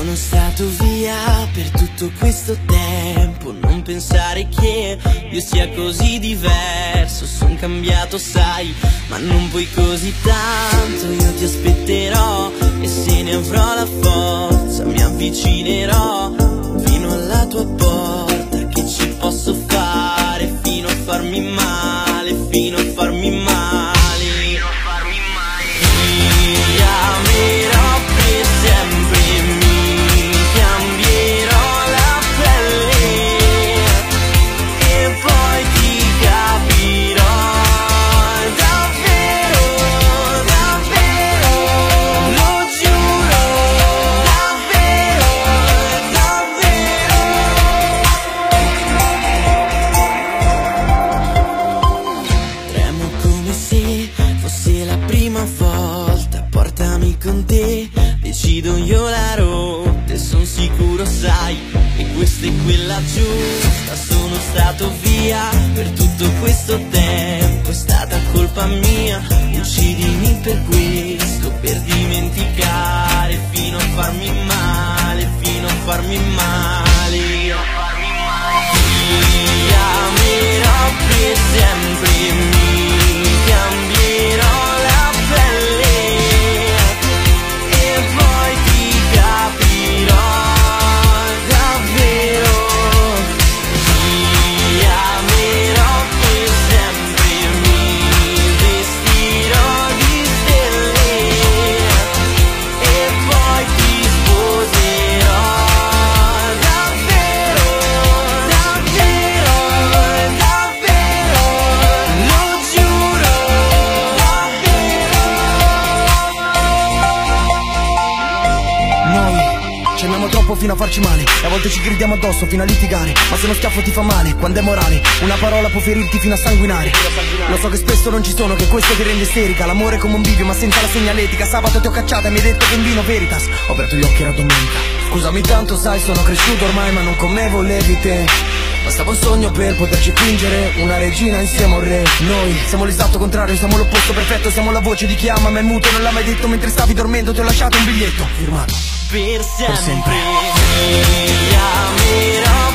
Sono stato via per tutto questo tempo, non pensare che io sia così diverso. Son cambiato sai, ma non puoi così tanto. Io ti aspetterò e se ne avrò la forza mi avvicinerò fino alla tua porta. Che ci posso fare fino a farmi male, fino a farmi male. Ti amerò per sempre, mi cambierò la pelle e poi ti capirò davvero, davvero, lo giuro, davvero, davvero. Tremo come se fosse la prima volta, portami con te, decido io la rotta e son sicuro sai che questa è quella giusta. Sono stato via per tutto questo tempo, è stata colpa mia, uccidimi per questo, per dimenticare fino a farmi male, fino a farmi male. Ti amerò per sempre, mi cambierò la pelle e poi ti capirò davvero. Ti amerò per sempre, mi vestirò di stelle e poi ti sposerò davvero, davvero, davvero, lo giuro, Noi ci amiamo troppo fino a farci male e a volte ci gridiamo addosso fino a litigare. Ma se uno schiaffo ti fa male, quando è morale, una parola può ferirti fino a sanguinare. Lo so che spesso non ci sono, che questo ti rende isterica. L'amore è come un bivio ma senza la segnaletica. Sabato ti ho cacciata e mi hai detto che in vino Veritas. Ho aperto gli occhi, era domenica. Scusami tanto sai, sono cresciuto ormai ma non con me volevi te. Bastava un sogno per poterci fingere una regina insieme a un re. Noi siamo l'esatto contrario, siamo l'opposto perfetto. Siamo la voce di chi ama ma è muto, non l'ha mai detto. Mentre stavi dormendo ti ho lasciato un biglietto firmato per sempre. sempre. Ti amerò